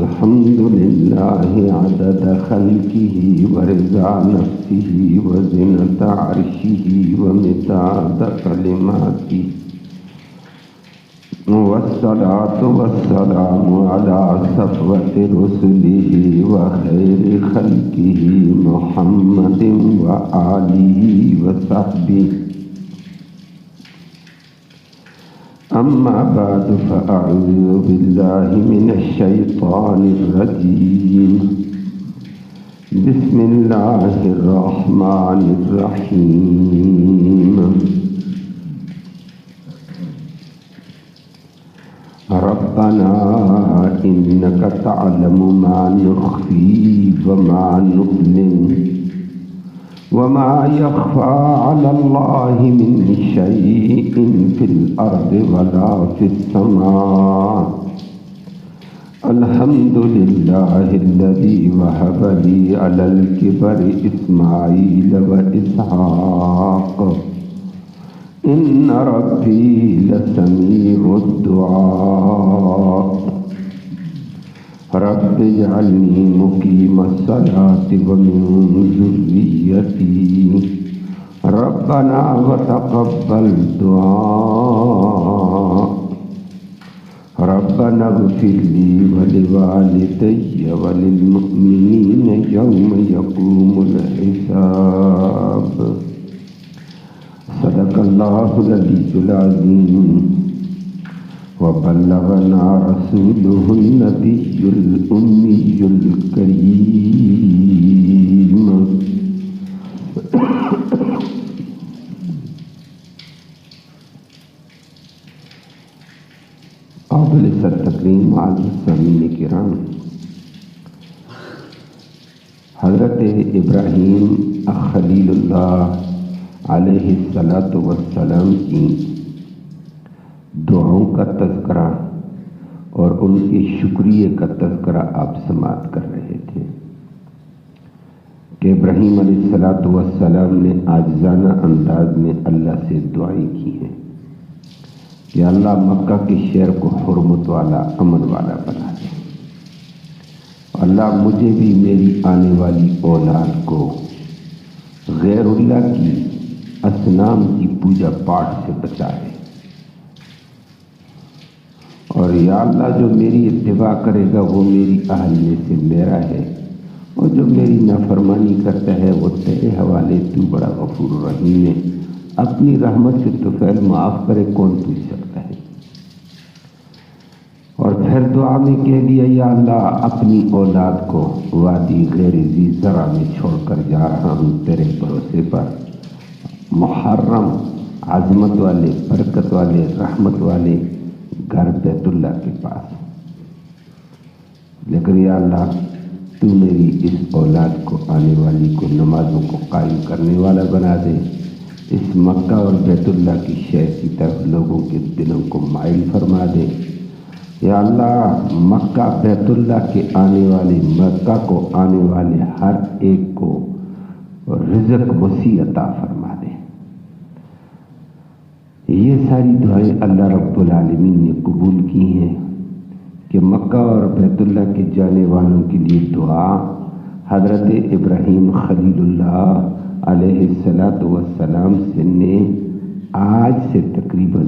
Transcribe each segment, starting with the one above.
الحمد لله عدد خلقه ورضا نفسه وزنة عرشه ومداد كلماته والصلاة والسلام على صفوة رسله وخير خلقه محمد وآله وصحبه. أما بعد فأعوذ بالله من الشيطان الرجيم. بسم الله الرحمن الرحيم. ربنا إنك تعلم ما نخفي وما نعلن وما يخفى على الله من شيء في الأرض ولا في السماء. الحمد لله الذي وهب لي على الكبر إسماعيل وإسحاق إن ربي لسميع الدعاء. رب اجعلني مقيم الصلاة ومن ذريتي ربنا وتقبل دعاء. ربنا اغفر لي ولوالدي وللمؤمنين يوم يقوم الحساب. صدق الله العلي العظيم وبلغنا رسوله النبي الأمي الكريم. قابل التکریم معزز سامعین کرام، حضرت ابراہیم خلیل اللہ علیہ الصلاۃ والسلام کی دعاؤں کا تذکرہ اور ان کے شکریہ کا تذکرہ آپ سماعت کر رہے تھے کہ ابراہیم علیہ الصلاۃ والسلام نے عاجزانہ انداز میں اللہ سے دعائیں کی ہیں کہ اللہ مکہ کے شہر کو حرمت والا، امن والا بنا دے. اللہ مجھے بھی میری آنے والی اولاد کو غیر اللہ کی اصنام کی پوجا پاٹ سے بچا دے. اور یا اللہ جو میری اتباع کرے گا وہ میری اہل میں سے میرا ہے، اور جو میری نافرمانی کرتا ہے وہ تیرے حوالے، تو بڑا غفور رحیم ہے. اپنی رحمت سے تو فعل معاف کرے، کون پوچھ سکتا ہے. اور پھر دعا میں کہہ دیا یا اللہ اپنی اولاد کو وادی غیر ذی زرع میں چھوڑ کر جا رہا ہوں تیرے بھروسے پر، محرم عظمت والے، برکت والے، رحمت والے گھر بیت اللہ کے پاس. لیکن یا اللہ تو میری اس اولاد کو، آنے والی کو، نمازوں کو قائم کرنے والا بنا دے. اس مکہ اور بیت اللہ کی شہر کی طرف لوگوں کے دلوں کو مائل فرما دے. یا اللہ مکہ بیت اللہ کے آنے والے، مکہ کو آنے والے ہر ایک کو رزق وسیع عطا فرما دے. یہ ساری دعائیں اللہ رب العالمین نے قبول کی ہیں کہ مکہ اور بیت اللہ کے جانے والوں کے لیے دعا حضرت ابراہیم خلیل اللہ علیہ الصلاۃ والسلام سے نے آج سے تقریباً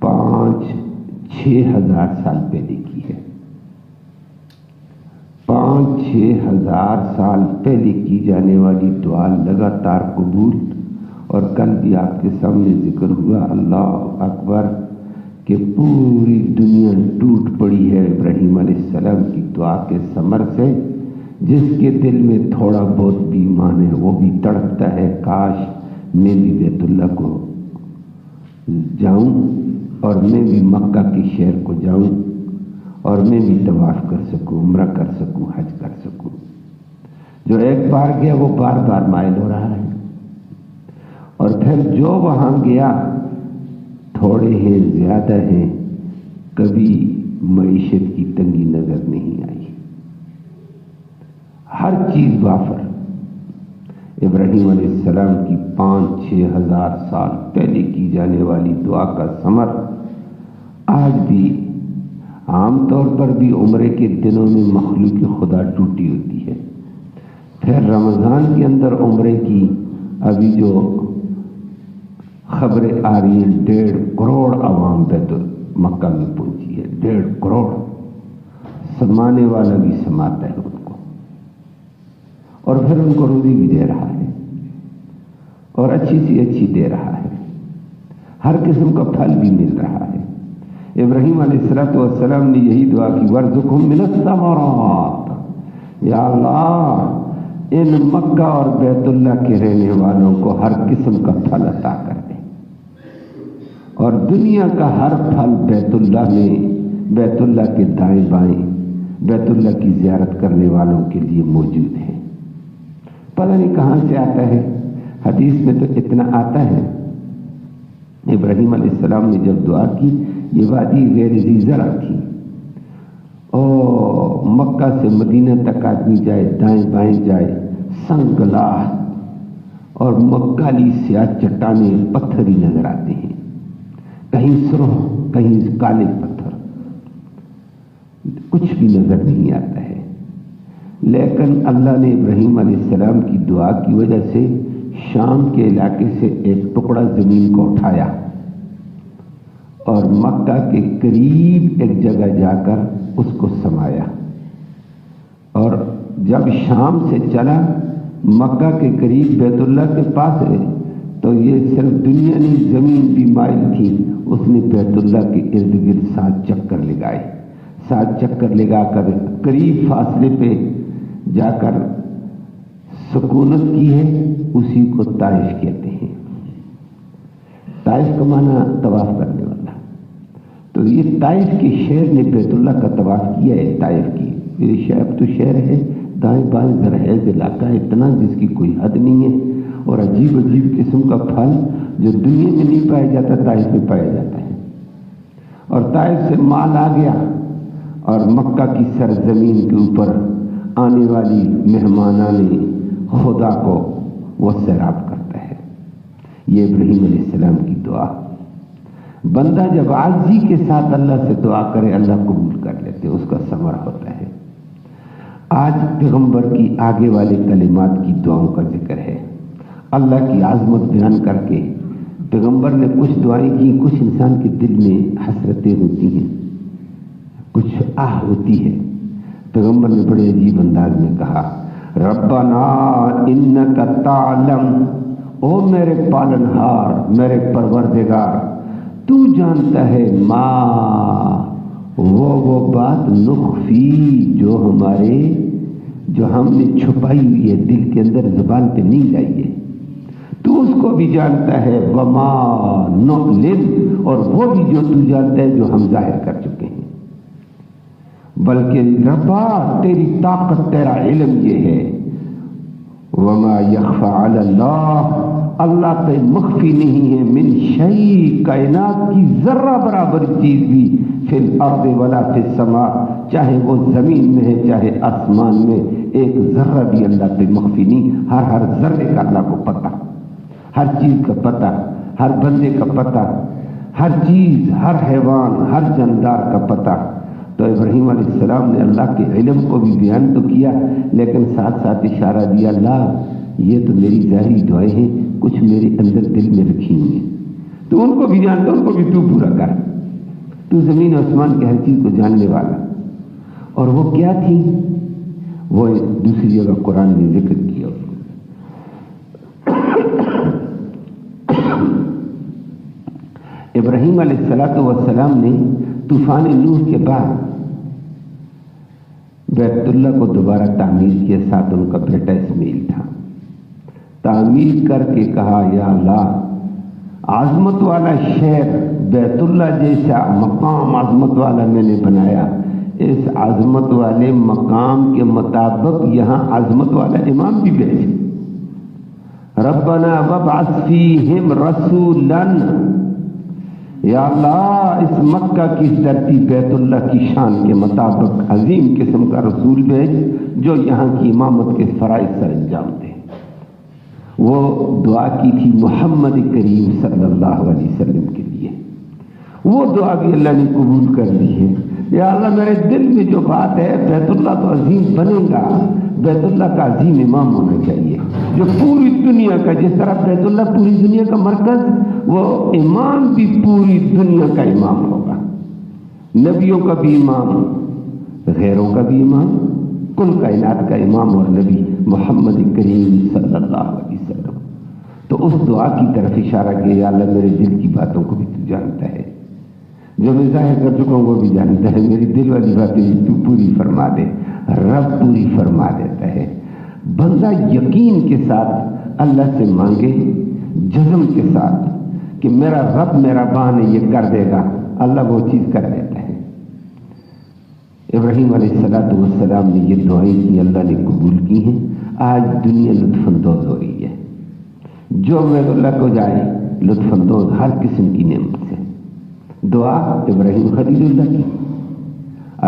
5-6 ہزار سال پہلے کی ہے. 5-6 ہزار سال پہلے کی جانے والی دعا لگاتار قبول. اور کل بھی آپ کے سامنے ذکر ہوا، اللہ اکبر، کہ پوری دنیا ٹوٹ پڑی ہے ابراہیم علیہ السلام کی دعا کے ثمر سے. جس کے دل میں تھوڑا بہت بھی ایمان ہے وہ بھی تڑپتا ہے کاش میں بھی بیت اللہ کو جاؤں، اور میں بھی مکہ کے شہر کو جاؤں، اور میں بھی طواف کر سکوں، عمرہ کر سکوں، حج کر سکوں. جو ایک بار گیا وہ بار بار مائل ہو رہا ہے. اور پھر جو وہاں گیا، تھوڑے ہیں زیادہ ہیں، کبھی معیشت کی تنگی نظر نہیں آئی. ہر چیز وافر. ابراہیم علیہ السلام کی 5-6 ہزار سال پہلے کی جانے والی دعا کا ثمر آج بھی عام طور پر بھی عمرے کے دنوں میں مخلوق خدا ٹوٹی ہوتی ہے، پھر رمضان کے اندر عمرے کی ابھی جو خبریں آ رہی ہیں 1.5 کروڑ عوام بیت مکہ میں پہنچی ہے، 1.5 کروڑ، سمانے والا بھی سماتا ہے ان کو، اور پھر ان کو روزی بھی دے رہا ہے اور اچھی سی اچھی دے رہا ہے، ہر قسم کا پھل بھی مل رہا ہے۔ ابراہیم علیہ السلام نے یہی دعا کی، وَارْزُقْهُم مِّنَ الثَّمَرَاتِ، یا اللہ ان مکہ اور بیت اللہ کے رہنے والوں کو ہر قسم کا پھل عطا کر دے، اور دنیا کا ہر پھل بیت اللہ میں، بیت اللہ کے دائیں بائیں بیت اللہ کی زیارت کرنے والوں کے لیے موجود ہے۔ پتہ نہیں کہاں سے آتا ہے، حدیث میں تو اتنا آتا ہے، ابراہیم علیہ السلام نے جب دعا کی، یہ وادی غیر ذی زرع تھی، اور مکہ سے مدینہ تک آدمی جائے، دائیں بائیں جائے، سنگلاہ اور مکالی سیاہ چٹانیں، پتھر ہی نظر آتے ہیں، کہیں سرخ کہیں کالے پتھر، کچھ بھی نظر نہیں آتا ہے۔ لیکن اللہ نے ابراہیم علیہ السلام کی دعا کی وجہ سے شام کے علاقے سے ایک ٹکڑا زمین کو اٹھایا اور مکہ کے قریب ایک جگہ جا کر اس کو سمایا، اور جب شام سے چلا مکہ کے قریب بیت اللہ کے پاس ہے تو یہ صرف دنیا نہیں زمین بھی مائل تھی، اس نے بیت اللہ کے ارد گرد 7 چکر لگائے، 7 چکر لگا کر قریب فاصلے پہ جا کر سکونت کی ہے، اسی کو طائف کہتے ہیں۔ طائف کا معنی طواف کرنے والا، تو یہ طائف کے شہر نے بیت اللہ کا طواف کیا ہے۔ طائف کی یہ شہر تو شہر ہے، دائیں بائیں زرخیز علاقہ ہے اتنا جس کی کوئی حد نہیں ہے، اور عجیب عجیب قسم کا پھل جو دنیا میں نہیں پایا جاتا طائف میں پایا جاتا ہے، اور طائف سے مال آ گیا اور مکہ کی سرزمین کے اوپر آنے والی مہمانان خدا کو وہ سیراب کرتا ہے۔ یہ ابراہیم علیہ السلام کی دعا، بندہ جب عاجزی کے ساتھ اللہ سے دعا کرے اللہ قبول کر لیتے، اس کا ثمر ہوتا ہے۔ آج پیغمبر کی آگے والے کلمات کی دعاؤں کا ذکر ہے، اللہ کی عظمت بیان کر کے پیغمبر نے کچھ دعائیں کی، کچھ انسان کے دل میں حسرتیں ہوتی ہیں، کچھ آہ ہوتی ہے۔ پیغمبر نے بڑے عجیب انداز میں کہا، ربنا انک تعلم، او میرے پالنہار، میرے پروردگار، تو جانتا ہے ما وہ بات نخفی جو ہم نے چھپائی ہوئی ہے، دل کے اندر زبان پہ نہیں لائی ہے، تو اس کو بھی جانتا ہے، وما نعلن، اور وہ بھی جو تو جانتا ہے جو ہم ظاہر کر چکے ہیں۔ بلکہ ربا تیری طاقت، تیرا علم یہ ہے، وما یخفی علی اللہ، اللہ پہ مخفی نہیں ہے، من شیء، کائنات کی ذرہ برابر چیز بھی، فی الارض ولا فی السماء، چاہے وہ زمین میں ہے چاہے آسمان میں، ایک ذرہ بھی اللہ پہ مخفی نہیں، ہر ذرے کا اللہ کو پتہ، ہر چیز کا پتہ، ہر بندے کا پتہ، ہر چیز، ہر حیوان، ہر جاندار کا پتہ۔ تو ابراہیم علیہ السلام نے اللہ کے علم کو بھی بیان تو کیا، لیکن ساتھ ساتھ اشارہ دیا، اللہ یہ تو میری ظاہری دعائیں ہیں، کچھ میرے اندر دل میں رکھی ہوئی ہیں، تو ان کو بھی جانتا، ان کو بھی تو پورا کر، تو زمین آسمان کی ہر چیز کو جاننے والا۔ اور وہ کیا تھی، وہ دوسری جگہ قرآن نے ذکر کیا۔ ابراہیم علیہ السلام نے طوفان نوح کے بعد بیت اللہ کو دوبارہ تعمیر کیا، ساتھ ان کا بیٹا اسماعیل تھا۔ تعمیر کر کے کہا، یا اللہ عظمت والا شہر بیت اللہ جیسا مقام عظمت والا میں نے بنایا، اس عظمت والے مقام کے مطابق یہاں عظمت والا امام بھی بھیج، ربنا وابعث فیہم رسولا، یا اللہ اس مکہ کی دھرتی بیت اللہ کی شان کے مطابق عظیم قسم کا رسول بھیج جو یہاں کی امامت کے فرائض سر انجام دے۔ وہ دعا کی تھی محمد کریم صلی اللہ علیہ وسلم کے لیے، وہ دعا بھی اللہ نے قبول کر لی ہے۔ یا اللہ میرے دل میں جو بات ہے بیت اللہ تو عظیم بنے گا، بیت اللہ کا عظیم امام ہونا چاہیے جو پوری دنیا کا، جس طرح بیت اللہ پوری دنیا کا مرکز، وہ امام بھی پوری دنیا کا امام ہوگا، نبیوں کا بھی امام، غیروں کا بھی امام، کل کائنات کا امام اور نبی محمد کریم صلی اللہ علیہ وسلم۔ تو اس دعا کی طرف اشارہ کیا، یا اللہ میرے دل کی باتوں کو بھی تو جانتا ہے، جو میں ظاہر کر چکا ہوں وہ بھی جانتا ہے، میری دل والی باتیں بھی تو پوری فرما دے۔ رب پوری فرما دیتا ہے۔ بندہ یقین کے ساتھ اللہ سے مانگے، جزم کے ساتھ کہ میرا رب میرا بان ہے، یہ کر دے گا، اللہ وہ چیز کر دیتا ہے۔ ابراہیم علیہ السلام نے یہ دعائیں کی، اللہ نے قبول کی ہیں۔ آج دنیا لطف اندوز ہو رہی ہے، جو بیت اللہ کو جائے لطف اندوز ہر قسم کی نعمت سے۔ دعا ابراہیم خلیل اللہ کی،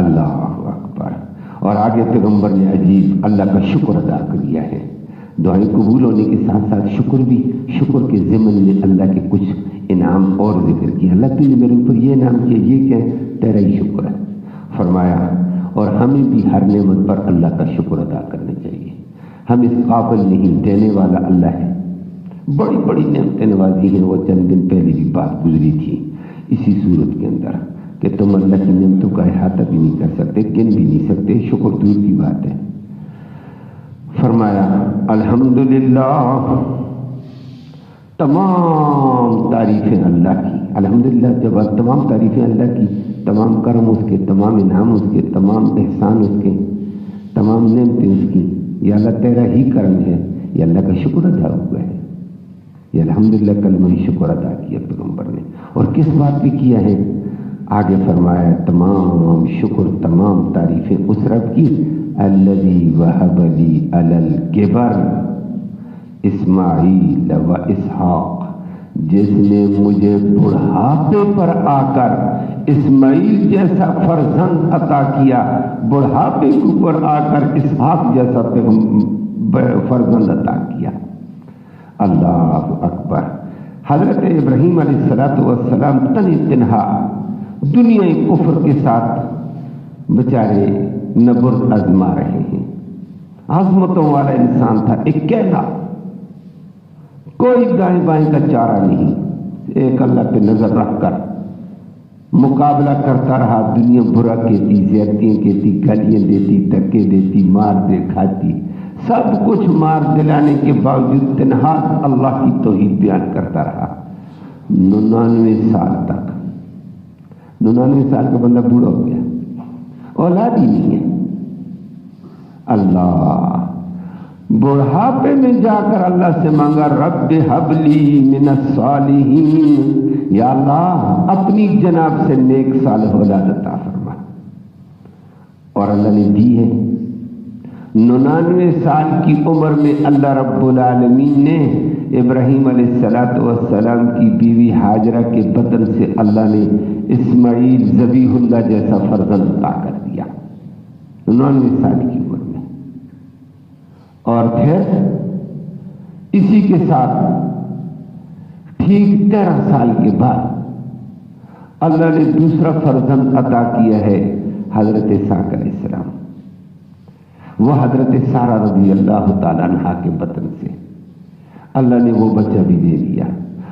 اللہ اکبر۔ اور آگے پیغمبر نے عجیب اللہ کا شکر ادا کیا ہے۔ دعائیں قبول ہونے کے ساتھ ساتھ شکر بھی، شکر کے ضمن میں اللہ کے کچھ انعام اور ذکر کیا۔ اللہ تو نے میرے اوپر یہ انعام کیا، یہ کیا ہے؟ تیرا ہی شکر ہے فرمایا۔ اور ہمیں بھی ہر نعمت پر اللہ کا شکر ادا کرنا چاہیے۔ ہم اس قابل نہیں، دینے والا اللہ ہے۔ بڑی بڑی نعمتیں نوازی ہیں، وہ چند دن پہلے بھی بات گزری تھی اسی صورت کے اندر کہ تم اللہ کی نعمتوں کا احاطہ بھی نہیں کر سکتے، گن بھی نہیں سکتے، شکر دور کی بات ہے۔ فرمایا الحمدللہ، تمام تعریفیں اللہ کی۔ الحمدللہ جب تمام تعریفیں اللہ کی، تمام کرم اس کے، تمام انعام اس کے، تمام احسان اس کے، تمام نعمتیں اس کی، یا اللہ تیرا ہی کرم ہے، یا اللہ کا شکر ادا ہوا ہے۔ یہ الحمدللہ کلمہ شکر ادا کیا پیغمبر نے۔ اور کس بات پہ کیا ہے؟ آگے فرمایا تمام شکر، تمام تعریفیں اس رب کی، الذی وہب لی علی الکبر اسماعیل و اسحاق، جس نے مجھے بڑھاپے پر آ کر اسماعیل جیسا فرزند عطا کیا، بڑھاپے کے اوپر آ کر اسحاق جیسا فرزند عطا کیا۔ اللہ اکبر۔ حضرت ابراہیم علیہ السلام تنہا دنیا کفر کے ساتھ بیچارے نبرد آزما رہے ہیں۔ عظمتوں والا انسان تھا، اکیلا، کوئی دائیں بائیں کا چارہ نہیں، ایک اللہ پہ نظر رکھ کر مقابلہ کرتا رہا۔ دنیا برا کہتی، زیادتیاں کہتی، گالیاں دیتی، دھکے دیتی، مار دے کھاتی، سب کچھ مار دلانے کے باوجود تنہا اللہ کی توحید بیان کرتا رہا 99 سال تک۔ 99 سال کا بندہ بوڑھا ہو گیا، اولاد ہی نہیں ہے۔ اللہ بڑھاپے میں جا کر اللہ سے مانگا، رب حب لی من الصالحین، یا اللہ اپنی جناب سے نیک صالح اولاد عطا فرما۔ اور اللہ نے دی ہے۔ 99 سال کی عمر میں اللہ رب العالمین نے ابراہیم علیہ السلام کی بیوی ہاجرہ کے بدن سے اللہ نے اسماعیل ذبیح اللہ جیسا فرزند عطا کر دیا 99 سال کی عمر میں۔ اور پھر اسی کے ساتھ ٹھیک 13 سال کے بعد اللہ نے دوسرا فرزند عطا کیا ہے حضرت اسحاق علیہ السلام۔ وہ حضرت سارہ رضی اللہ تعالیٰ عنہا کے بطن سے اللہ نے وہ بچہ بھی دے دیا۔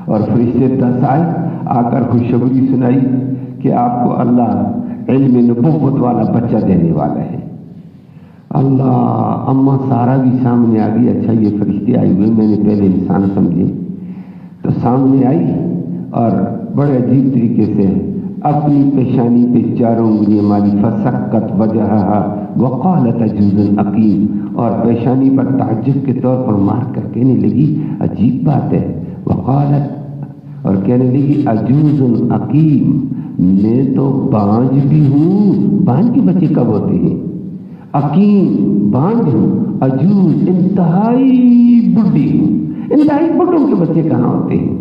اور فرشتے 10 آئے، آ کر خوشخبری سنائی کہ آپ کو اللہ علم نبوت والا بچہ دینے والا ہے۔ اللہ، اماں سارہ بھی سامنے آ گئی۔ اچھا یہ فرشتے آئے ہوئے، میں نے پہلے انسان سمجھے، تو سامنے آئی اور بڑے عجیب طریقے سے اپنی پیشانی پہ 4 انگلیاں ماری، فسکت وجہہا وقالت عجوز عقیم، اور پیشانی پر تعجب کے طور پر مار کر کہنے لگی، عجیب بات ہے، وقالت، اور کہنے لگی عجوز عقیم، میں تو بانجھ بھی ہوں۔ بانجھ کے بچے کب ہوتے ہیں؟ عقیم، بانجھ ہوں، عجوز انتہائی بڈھی ہوں۔ انتہائی بڈھوں کے بچے کہاں ہوتے ہیں؟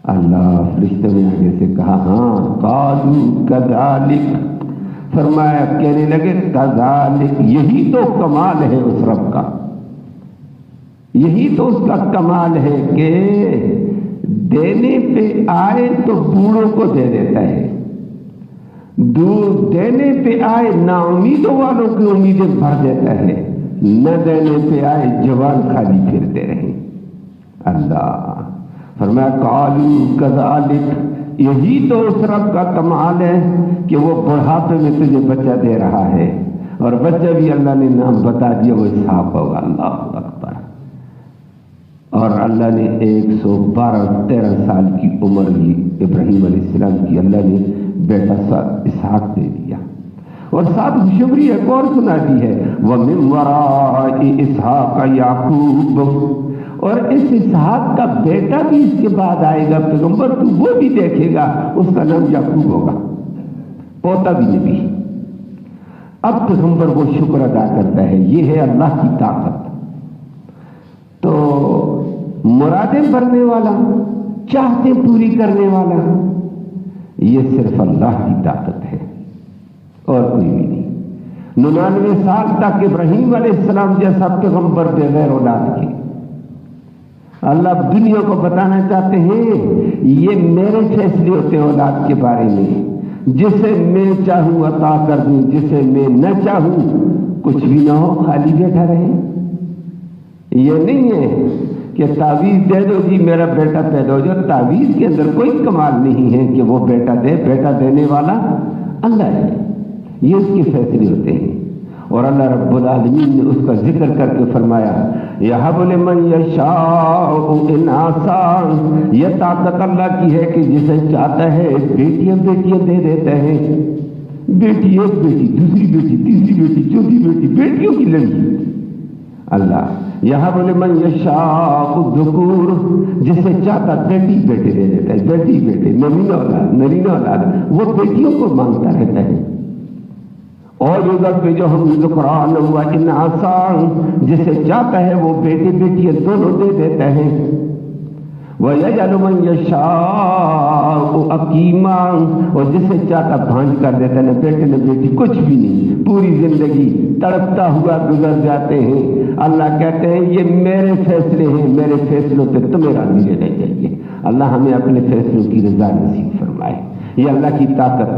اللہ فرشتوں نے آگے سے کہا، ہاں، قالوا کذالک، فرمایا، کہنے لگے کذالک، یہی تو کمال ہے اس رب کا، یہی تو اس کا کمال ہے کہ دینے پہ آئے تو بوڑھوں کو دے دیتا ہے، دودھ دینے پہ آئے نا امیدوں والوں کی امیدیں بھر دیتا ہے، نہ دینے پہ آئے جوان خالی پھرتے رہیں۔ اللہ فرمایا قالوا کذالک، یہی تو اس رب کا کمال ہے کہ وہ بڑھاپے میں تجھے بچہ دے رہا ہے، اور بچہ بھی اللہ نے نام بتا دیا، وہ اسحاق ہوگا۔ اللہ اکبر۔ اور اللہ نے 112-13 سال کی عمر لی ابراہیم علیہ السلام کی، اللہ نے بیٹا اسحاق دے دیا، اور ساتھ خوشخبری ایک اور سنا دی ہے، وَمِن وَرَاءِ إِسْحَاقَ يَعْقُوبُ، اور اس اسحاق کا بیٹا بھی اس کے بعد آئے گا پیغمبر، تو وہ بھی دیکھے گا، اس کا نام یعقوب ہوگا، پوتا بھی نبی۔ اب پیغمبر وہ شکر ادا کرتا ہے، یہ ہے اللہ کی طاقت۔ تو مرادیں بھرنے والا، چاہتے پوری کرنے والا، یہ صرف اللہ کی طاقت ہے اور کوئی بھی نہیں۔ 99 سال تک ابراہیم علیہ السلام جیسا پیغمبر بغیر اولاد کے، اللہ دنیا کو بتانا چاہتے ہیں یہ میرے فیصلے ہوتے ہیں اولاد کے بارے میں، جسے میں چاہوں عطا کر دوں، جسے میں نہ چاہوں کچھ بھی نہ ہو، خالی بیٹھا رہے۔ یہ نہیں ہے کہ تعویذ دے دو جی میرا بیٹا پیدا ہو جائے، تعویذ کے اندر کوئی کمال نہیں ہے کہ وہ بیٹا دے، بیٹا دینے والا اللہ ہے، یہ اس کے فیصلے ہوتے ہیں۔ اور اللہ رب العالمین نے اس کا ذکر کر کے فرمایا یَهَبُ لِمَن یَشَاءُ إِنَاثًا، یہ طاقت اللہ کی ہے کہ جسے چاہتا ہے بیٹیاں دے دیتا ہے، بیٹی ایک بیٹی، دوسری بیٹی، تیسری بیٹی، چوتھی بیٹی، بیٹیوں کی لڑکی۔ اللہ یَهَبُ لِمَن یَشَاءُ الذُّکُورَ، جسے چاہتا بیٹی بیٹے دے دیتا ہے، بیٹی بیٹے، نرینہ اولاد، وہ بیٹیوں کو مانگتا رہتا ہے۔ اور جو ہم ذکران ہوا انعاصاں، جسے چاہتا ہے وہ بیٹے بیٹیاں دونوں دے دیتا ہے۔ وَيَجْعَلُ مَن يَشَاءُ عَقِيمًا، اور جسے چاہتا بھانج کر دیتا ہے، نہ بیٹے نہ بیٹی، کچھ بھی نہیں، پوری زندگی تڑپتا ہوا گزر جاتے ہیں۔ اللہ کہتے ہیں یہ میرے فیصلے ہیں، میرے فیصلوں پہ تمہیں راضی رہنا چاہیے۔ اللہ ہمیں اپنے فیصلوں کی رضا نصیب فرمائے، یہ اللہ کی طاقت۔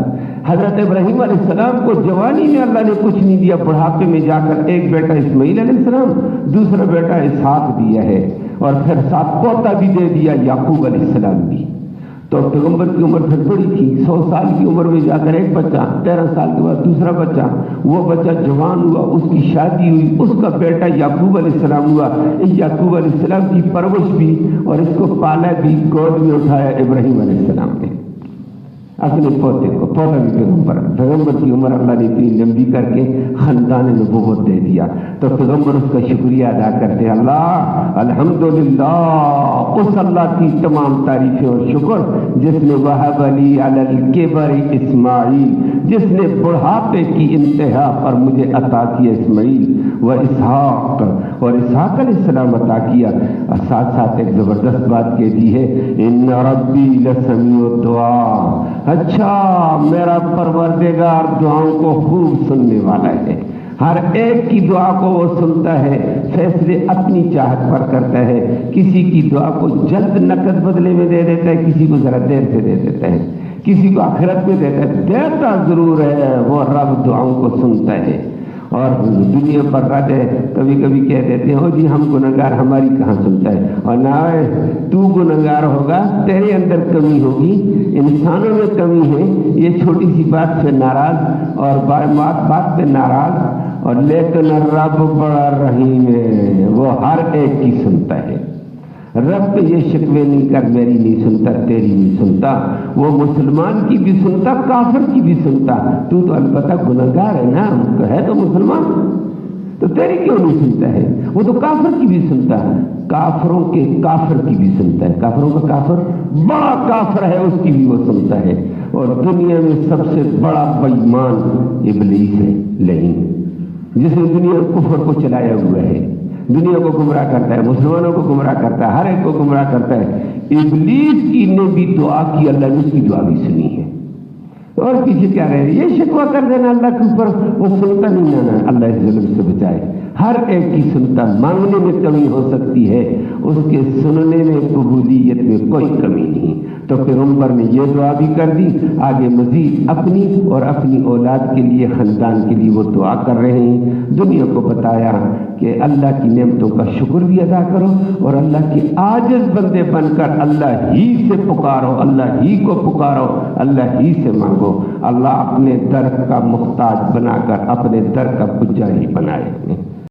حضرت ابراہیم علیہ السلام کو جوانی میں اللہ نے کچھ نہیں دیا، بڑھاپے میں جا کر ایک بیٹا اسماعیل علیہ السلام، دوسرا بیٹا اسحاق دیا ہے، اور پھر ساتھ پوتا بھی دے دیا یعقوب علیہ السلام بھی۔ تو پیغمبر کی عمر پھر بڑی تھی، 100 سال کی عمر میں جا کر ایک بچہ، 13 سال کے بعد دوسرا بچہ، وہ بچہ جوان ہوا، اس کی شادی ہوئی، اس کا بیٹا یعقوب علیہ السلام ہوا۔ اس یعقوب علیہ السلام کی پرورش بھی اور اس کو پالا بھی، گود میں اٹھایا ابراہیم علیہ السلام نے اپنے پوتے کو، پوتا بھی پیغمبر کی عمر اللہ نے اتنی لمبی کر کے خاندان نبوت دے دیا۔ تو پیغمبر اس کا شکریہ ادا کرتے ہیں، اللہ الحمدللہ، اس اللہ کی تمام تعریفیں اور شکر جس نے وہب لی علی الکبر اسماعیل، جس نے بڑھاپے کی انتہا پر مجھے عطا کیا اسماعیل و اسحاق، اور اسحاق علیہ السلام عطا کیا۔ اور ساتھ ساتھ ایک زبردست بات کہہ دی ہے، ان ربی لسمیع الدعاء، اچھا میرا پروردگار دعاؤں کو خوب سننے والا ہے، ہر ایک کی دعا کو وہ سنتا ہے، فیصلے اپنی چاہت پر کرتا ہے، کسی کی دعا کو جلد نقد بدلے میں دے دیتا ہے، کسی کو ذرا دیر سے دے دیتا ہے، کسی کو آخرت میں دیتا ہے، دیتا ضرور ہے، وہ رب دعاؤں کو سنتا ہے۔ اور دنیا پر رہتے کبھی کبھی کہہ دیتے ہیں، او جی ہم گنہگار، ہماری کہاں سنتا ہے، اور نہ تو گنہگار ہوگا، تیرے اندر کمی ہوگی، انسانوں میں کمی ہے، یہ چھوٹی سی بات پہ ناراض اور بات پہ ناراض، اور لیکن رب بڑا رحیم ہے، وہ ہر ایک کی سنتا ہے۔ رب پہ یہ شکوے نہیں کر میری نہیں سنتا، تیری نہیں سنتا، وہ مسلمان کی بھی سنتا، کافر کی بھی سنتا، تو البتہ گنہگار ہے نا، ہے تو مسلمان، تو تیری کیوں نہیں سنتا ہے؟ وہ تو کافر کی بھی سنتا ہے، کافروں کے کافر کی بھی سنتا ہے، کافروں کا کافر بڑا کافر ہے اس کی بھی وہ سنتا ہے۔ اور دنیا میں سب سے بڑا بے ایمان ابلیس ہے، لعین، جس نے دنیا کفر کو چلایا ہوا ہے، دنیا کو گمراہ کرتا ہے، مسلمانوں کو گمراہ کرتا ہے، ہر ایک کو گمراہ کرتا ہے۔ ابلیس کی نے بھی دعا کی، اللہ نے اس کی دعا بھی سنی ہے۔ اور پیچھے کیا رہے، یہ شکوہ کر دینا اللہ کے اوپر، وہ سنتا نہیں، نا اللہ اس ظلم سے بچائے۔ ہر ایک کی سنتا، مانگنے میں کمی ہو سکتی ہے، اس کے سننے میں قبولیت میں کوئی کمی نہیں۔ تو پھر عمر نے یہ دعا بھی کر دی، آگے مزید اپنی اور اپنی اولاد کے لیے، خاندان کے لیے وہ دعا کر رہے ہیں۔ دنیا کو بتایا کہ اللہ کی نعمتوں کا شکر بھی ادا کرو اور اللہ کے عاجز بندے بن کر اللہ ہی سے پکارو، اللہ ہی کو پکارو، اللہ ہی سے مانگو۔ اللہ اپنے در کا محتاج بنا کر اپنے در کا پجاری بنائے۔